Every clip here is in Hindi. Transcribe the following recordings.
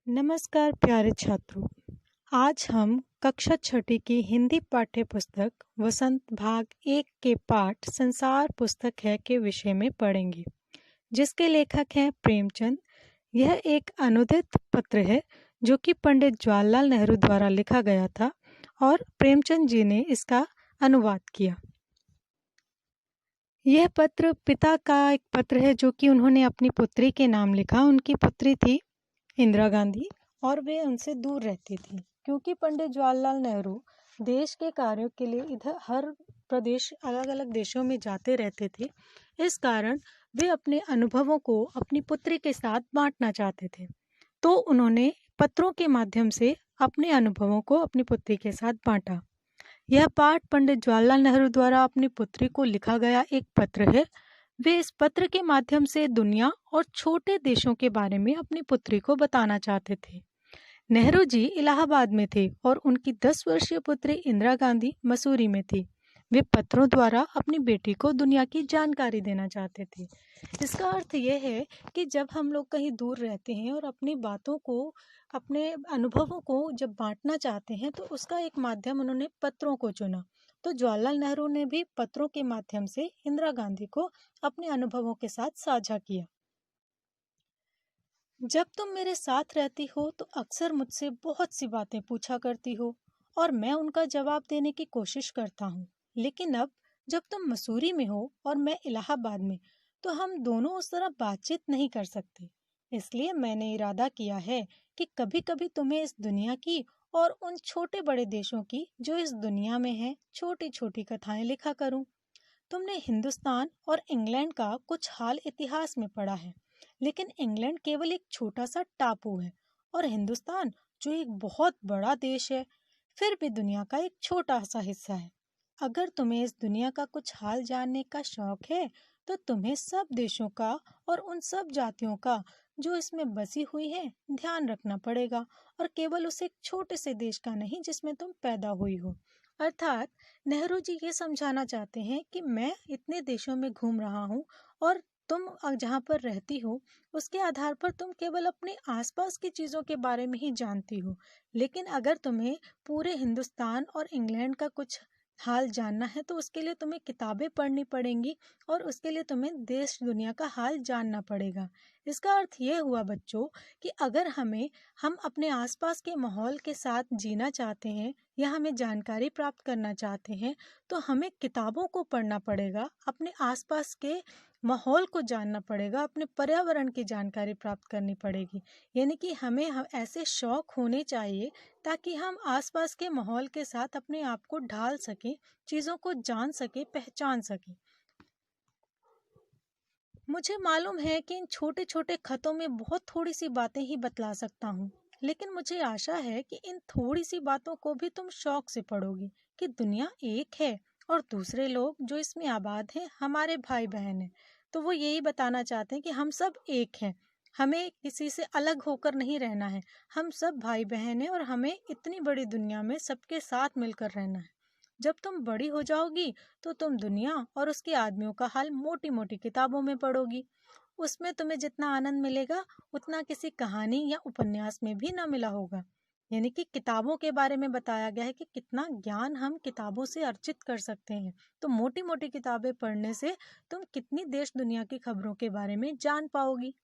नमस्कार प्यारे छात्रों। आज हम कक्षा छठी की हिंदी पाठ्य पुस्तक वसंत भाग 1 के पाठ संसार पुस्तक है के विषय में पढ़ेंगे, जिसके लेखक हैं प्रेमचंद। यह एक अनुदित पत्र है जो कि पंडित जवाहरलाल नेहरू द्वारा लिखा गया था और प्रेमचंद जी ने इसका अनुवाद किया। यह पत्र पिता का एक पत्र है जो कि उन्होंने अपनी पुत्री के नाम लिखा। उनकी पुत्री थी इंदिरा गांधी और वे उनसे दूर रहती थी क्योंकि पंडित जवाहरलाल नेहरू देश के कार्यों के लिए इधर हर प्रदेश अलग अलग देशों में जाते रहते थे। इस कारण वे अपने अनुभवों को अपनी पुत्री के साथ बांटना चाहते थे, तो उन्होंने पत्रों के माध्यम से अपने अनुभवों को अपनी पुत्री के साथ बांटा। यह पाठ पंडित जवाहरलाल नेहरू द्वारा अपनी पुत्री को लिखा गया एक पत्र है। वे इस पत्र के माध्यम से दुनिया और छोटे देशों के बारे में अपनी पुत्री को बताना चाहते थे। नेहरू जी इलाहाबाद में थे और उनकी 10 वर्षीय पुत्री इंदिरा गांधी मसूरी में थी। वे पत्रों द्वारा अपनी बेटी को दुनिया की जानकारी देना चाहते थे। इसका अर्थ यह है कि जब हम लोग कहीं दूर रहते हैं और अपनी बातों को, अपने अनुभवों को जब बांटना चाहते हैं, तो उसका एक माध्यम उन्होंने पत्रों को चुना। तो जवाहरलाल नेहरू ने भी पत्रों के माध्यम से इंदिरा गांधी को अपने अनुभवों के साथ साझा किया। जब तुम मेरे साथ रहती हो तो अक्सर मुझसे बहुत सी बातें पूछा करती हो और मैं उनका जवाब देने की कोशिश करता हूँ, लेकिन अब जब तुम मसूरी में हो और मैं इलाहाबाद में, तो हम दोनों उस तरह बातचीत नहीं कर सकते। इसलिए मैंने इरादा किया है कि कभी कभी तुम्हें इस दुनिया की और उन छोटे बड़े देशों की जो इस दुनिया में है छोटी छोटी कथाएं लिखा करूं। तुमने हिंदुस्तान और इंग्लैंड का कुछ हाल इतिहास में पढ़ा है, लेकिन इंग्लैंड केवल एक छोटा सा टापू है और हिंदुस्तान, जो एक बहुत बड़ा देश है, फिर भी दुनिया का एक छोटा सा हिस्सा है। अगर तुम्हें इस दुनिया का कुछ हाल जानने का शौक है, तो तुम्हें सब देशों का और उन सब जातियों का जो इसमें बसी हुई है ध्यान रखना पड़ेगा, और केवल उस एक छोटे से देश का नहीं जिसमें तुम पैदा हुई हो। अर्थात नेहरू जी ये समझाना चाहते हैं कि मैं इतने देशों में घूम रहा हूँ और तुम जहाँ पर रहती हो उसके आधार पर तुम केवल अपने आसपास की चीज़ों के बारे में ही जानती हो, लेकिन अगर तुम्हें पूरे हिंदुस्तान और इंग्लैंड का कुछ हाल जानना है तो उसके लिए तुम्हें किताबें पढ़नी पड़ेंगी और उसके लिए तुम्हें देश दुनिया का हाल जानना पड़ेगा। इसका अर्थ ये हुआ बच्चों कि अगर हम अपने आसपास के माहौल के साथ जीना चाहते हैं या हमें जानकारी प्राप्त करना चाहते हैं, तो हमें किताबों को पढ़ना पड़ेगा, अपने आसपास के माहौल को जानना पड़ेगा, अपने पर्यावरण की जानकारी प्राप्त करनी पड़ेगी। यानी कि हम ऐसे शौक होने चाहिए ताकि हम आसपास के माहौल के साथ अपने आप को ढाल सकें, चीज़ों को जान सकें, पहचान सकें। मुझे मालूम है कि इन छोटे छोटे खतों में बहुत थोड़ी सी बातें ही बतला सकता हूँ, लेकिन मुझे आशा है कि इन थोड़ी सी बातों को भी तुम शौक से पढ़ोगी कि दुनिया एक है और दूसरे लोग जो इसमें आबाद हैं हमारे भाई बहन हैं। तो वो यही बताना चाहते हैं कि हम सब एक हैं, हमें किसी से अलग होकर नहीं रहना है, हम सब भाई बहन हैं और हमें इतनी बड़ी दुनिया में सबके साथ मिलकर रहना है। जब तुम बड़ी हो जाओगी तो तुम दुनिया और उसके आदमियों का हाल मोटी मोटी किताबों में पढ़ोगी। उसमें तुम्हें जितना आनंद मिलेगा उतना किसी कहानी या उपन्यास में भी ना मिला होगा। यानी कि किताबों के बारे में बताया गया है कि कितना ज्ञान हम किताबों से अर्जित कर सकते हैं। तो मोटी मोटी किताबें पढ़ने से तुम कितनी देश दुनिया की खबरों के बारे में जान पाओगी।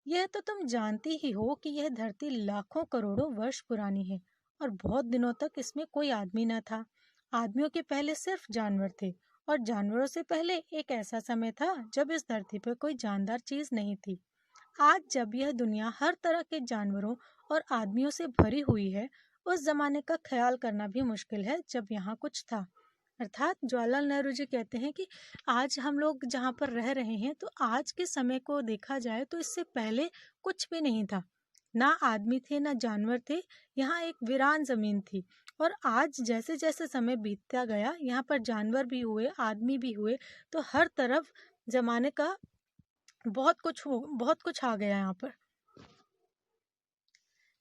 यह तो तुम जानती ही हो कि यह धरती लाखों करोड़ों वर्ष पुरानी है और बहुत दिनों तक इसमें कोई आदमी न था। आदमियों के पहले सिर्फ जानवर थे और जानवरों से पहले एक ऐसा समय था जब इस धरती पर कोई जानदार चीज नहीं थी। आज जब यह दुनिया हर तरह के जानवरों और आदमियों से भरी हुई है, उस जमाने का ख्याल करना भी मुश्किल है जब यहाँ कुछ था। अर्थात जवाहरलाल नेहरू जी कहते हैं कि आज हम लोग जहाँ पर रह रहे हैं, तो आज के समय को देखा जाए तो इससे पहले कुछ भी नहीं था, ना आदमी थे ना जानवर थे, यहाँ एक वीरान जमीन थी। और आज जैसे जैसे समय बीतता गया, यहाँ पर जानवर भी हुए, आदमी भी हुए, तो हर तरफ जमाने का बहुत कुछ आ गया यहाँ पर।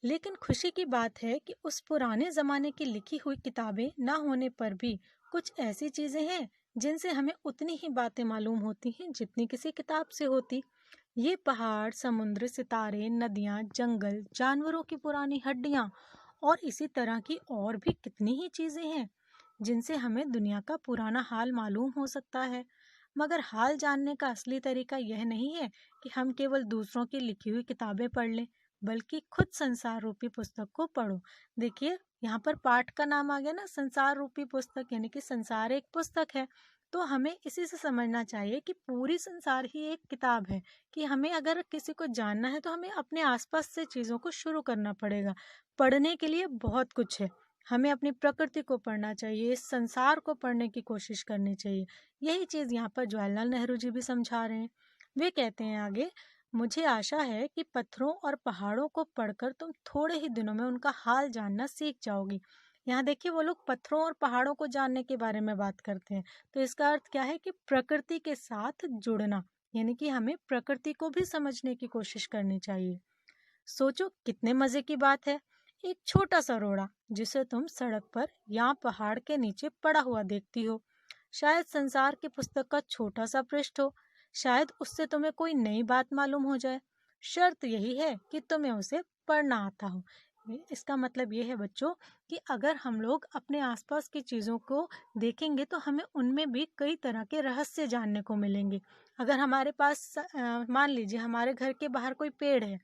लेकिन खुशी की बात है कि उस पुराने जमाने की लिखी हुई किताबें ना होने पर भी कुछ ऐसी चीजें हैं जिनसे हमें उतनी ही बातें मालूम होती हैं जितनी किसी किताब से होती। ये पहाड़, समुद्र, सितारे, नदियाँ, जंगल, जानवरों की पुरानी हड्डियाँ और इसी तरह की और भी कितनी ही चीजें हैं जिनसे हमें दुनिया का पुराना हाल मालूम हो सकता है। मगर हाल जानने का असली तरीका यह नहीं है कि हम केवल दूसरों की लिखी हुई किताबें पढ़ लें, बल्कि खुद संसार रूपी पुस्तक को पढ़ो। देखिए, यहाँ पर पाठ का नाम आ गया ना, संसार रूपी पुस्तक, यानी कि संसार एक पुस्तक है। तो हमें इसी से समझना चाहिए कि पूरी संसार ही एक किताब है, कि हमें अगर किसी को जानना है तो हमें अपने आसपास से चीज़ों को शुरू करना पड़ेगा। पढ़ने के लिए बहुत कुछ है। हमें अपनी प्रकृति को पढ़ना चाहिए, इस संसार को पढ़ने की कोशिश करनी चाहिए। यही चीज़ यहाँ पर जवाहरलाल नेहरू जी भी समझा रहे हैं। वे कहते हैं आगे, मुझे आशा है कि पत्थरों और पहाड़ों को पढ़कर तुम थोड़े ही दिनों में उनका हाल जानना सीख जाओगी। यहाँ देखिए, वो लोग पत्थरों और पहाड़ों को जानने के बारे में बात करते हैं। तो इसका अर्थ क्या है कि प्रकृति के साथ जुड़ना, यानी कि हमें प्रकृति को भी समझने की कोशिश करनी चाहिए। सोचो कितने मजे की बात है, एक छोटा सा रोड़ा जिसे तुम सड़क पर या पहाड़ के नीचे पड़ा हुआ देखती हो। शायद संसार की पुस्तक का छोटा सा पृष्ठ हो, शायद उससे तुम्हें कोई नई बात मालूम हो जाए। शर्त यही है कि तुम्हें उसे पढ़ना आता हो। इसका मतलब ये है बच्चों, कि अगर हम लोग अपने आसपास की चीज़ों को देखेंगे तो हमें उनमें भी कई तरह के रहस्य जानने को मिलेंगे। अगर हमारे पास मान लीजिए हमारे घर के बाहर कोई पेड़ है,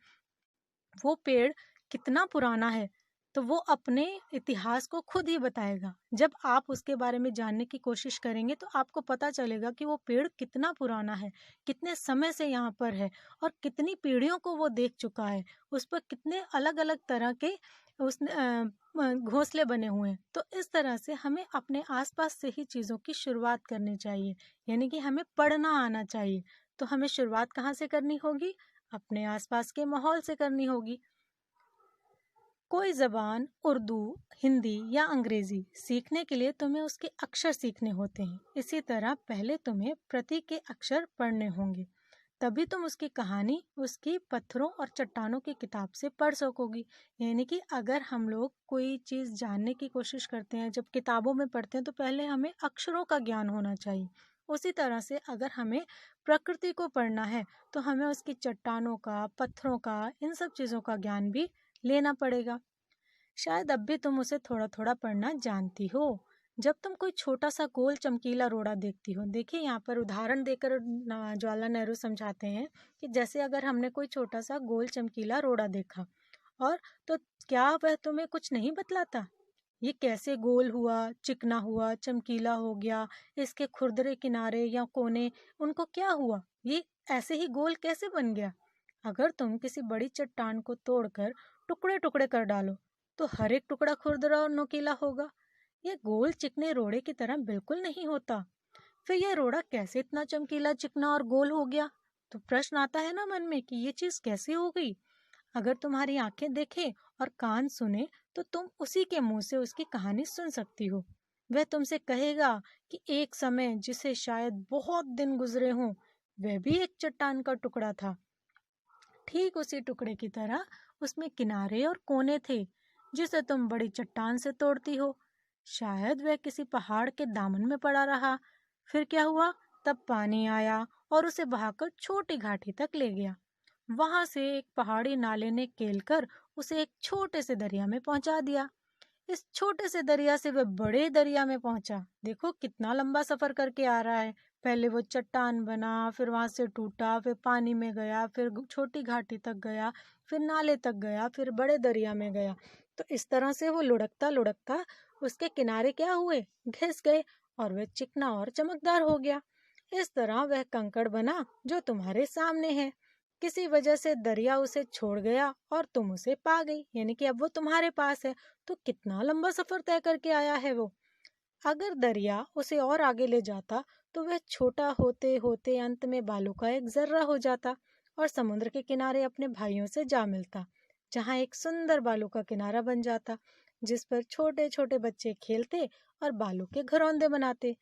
वो पेड़ कितना पुराना है, तो वो अपने इतिहास को खुद ही बताएगा। जब आप उसके बारे में जानने की कोशिश करेंगे तो आपको पता चलेगा कि वो पेड़ कितना पुराना है, कितने समय से यहाँ पर है और कितनी पीढ़ियों को वो देख चुका है। उस पर कितने अलग अलग तरह के उस घोंसले बने हुए हैं। तो इस तरह से हमें अपने आसपास से ही चीज़ों की शुरुआत करनी चाहिए, यानी कि हमें पढ़ना आना चाहिए। तो हमें शुरुआत कहाँ से करनी होगी? अपने आसपास के माहौल से करनी होगी। कोई जबान, उर्दू, हिंदी या अंग्रेजी सीखने के लिए तुम्हें उसके अक्षर सीखने होते हैं। इसी तरह पहले तुम्हें प्रति के अक्षर पढ़ने होंगे, तभी तुम उसकी कहानी उसकी पत्थरों और चट्टानों की किताब से पढ़ सकोगी। यानी कि अगर हम लोग कोई चीज़ जानने की कोशिश करते हैं, जब किताबों में पढ़ते हैं, तो पहले हमें अक्षरों का ज्ञान होना चाहिए। उसी तरह से अगर हमें प्रकृति को पढ़ना है तो हमें उसकी चट्टानों का, पत्थरों का, इन सब चीज़ों का ज्ञान भी लेना पड़ेगा। शायद अब भी तुम उसे थोड़ा थोड़ा पढ़ना जानती हो। जब तुम कोई छोटा सा गोल चमकीला रोड़ा देखती हो, देखिए यहाँ पर उदाहरण देकर जवाहरलाल नेहरू समझाते हैं कि जैसे अगर हमने कोई छोटा सा गोल चमकीला रोड़ा देखा, और तो क्या वह तुम्हें कुछ नहीं बतलाता? ये कैसे गोल हुआ, चिकना हुआ, चमकीला हो गया, इसके खुरदरे किनारे या कोने, उनको क्या हुआ, ये ऐसे ही गोल कैसे बन गया? अगर तुम किसी बड़ी चट्टान को तोड़कर टुकड़े टुकड़े कर डालो, तो हर एक टुकड़ा खुरदरा और नुकीला होगा। ये गोल चिकने रोड़े की तरह बिल्कुल नहीं होता। फिर यह रोड़ा कैसे इतना चमकीला, चिकना और गोल हो गया? तो प्रश्न आता है ना मन में कि ये चीज कैसे हो गई। अगर तुम्हारी आंखें देखें और कान सुने, तो तुम उसी के मुंह से उसकी कहानी सुन सकती हो। वह तुमसे कहेगा कि एक समय जिसे शायद बहुत दिन गुजरे हों, वह भी एक चट्टान का टुकड़ा था। ठीक उसी टुकड़े की तरह उसमें किनारे और कोने थे, जिसे तुम बड़ी चट्टान से तोड़ती हो। शायद वह किसी पहाड़ के दामन में पड़ा रहा। फिर क्या हुआ? तब पानी आया और उसे बहाकर छोटी घाटी तक ले गया। वहां से एक पहाड़ी नाले ने केलकर उसे एक छोटे से दरिया में पहुंचा दिया। इस छोटे से दरिया से वह बड़े दरिया में पहुंचा। देखो कितना लंबा सफर करके आ रहा है। पहले वो चट्टान बना, फिर वहां से टूटा, फिर पानी में गया, फिर छोटी घाटी तक गया, फिर नाले तक गया, फिर बड़े दरिया में गया। तो इस तरह से वो लुढ़कता लुढ़कता उसके किनारे क्या हुए, घिस गए, और वह चिकना और चमकदार हो गया। इस तरह वह कंकड़ बना जो तुम्हारे सामने है। किसी वजह से दरिया उसे छोड़ गया और तुम उसे पा गई, यानी कि अब वो तुम्हारे पास है। तो कितना लंबा सफर तय करके आया है वो। अगर दरिया उसे और आगे ले जाता, तो वह छोटा होते होते अंत में बालू का एक जर्रा हो जाता और समुद्र के किनारे अपने भाइयों से जा मिलता, जहाँ एक सुंदर बालू का किनारा बन जाता, जिस पर छोटे छोटे बच्चे खेलते और बालू के घरौंदे बनाते।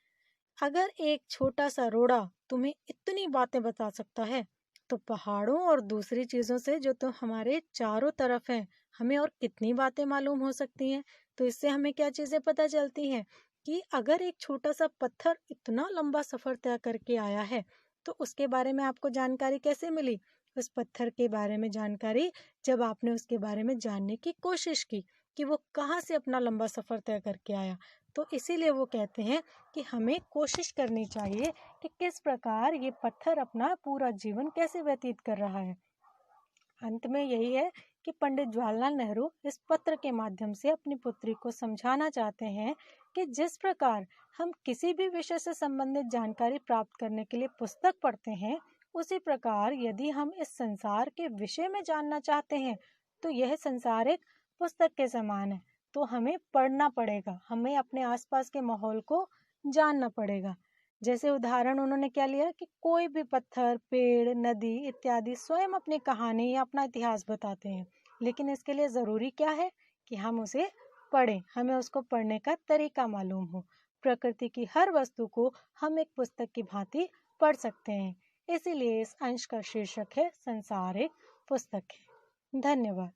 अगर एक छोटा सा रोड़ा तुम्हें इतनी बातें बता सकता है, तो पहाड़ों और दूसरी चीजों से जो तो हमारे चारों तरफ हैं, हमें और कितनी बातें मालूम हो सकती हैं। तो इससे हमें क्या चीजें पता चलती हैं कि अगर एक छोटा सा पत्थर इतना लंबा सफर तय करके आया है, तो उसके बारे में आपको जानकारी कैसे मिली? उस पत्थर के बारे में जानकारी जब आपने उसके बारे में जानने की कोशिश की कि वो कहाँ से अपना लंबा सफ़र तय करके आया। तो इसीलिए वो कहते हैं कि हमें कोशिश करनी चाहिए कि किस प्रकार ये पत्थर अपना पूरा जीवन कैसे व्यतीत कर रहा है। अंत में यही है कि पंडित जवाहरलाल नेहरू इस पत्र के माध्यम से अपनी पुत्री को समझाना चाहते हैं कि जिस प्रकार हम किसी भी विषय से संबंधित जानकारी प्राप्त करने के लिए पुस्तक पढ़ते हैं, उसी प्रकार यदि हम इस संसार के विषय में जानना चाहते हैं तो यह संसार एक पुस्तक के समान है। तो हमें पढ़ना पड़ेगा, हमें अपने आसपास के माहौल को जानना पड़ेगा। जैसे उदाहरण उन्होंने क्या लिया कि कोई भी पत्थर, पेड़, नदी इत्यादि स्वयं अपनी कहानी या अपना इतिहास बताते हैं, लेकिन इसके लिए ज़रूरी क्या है कि हम उसे पढ़ें, हमें उसको पढ़ने का तरीका मालूम हो। प्रकृति की हर वस्तु को हम एक पुस्तक की भांति पढ़ सकते हैं। इसीलिए इस अंश का शीर्षक है संसार एक पुस्तक है। धन्यवाद।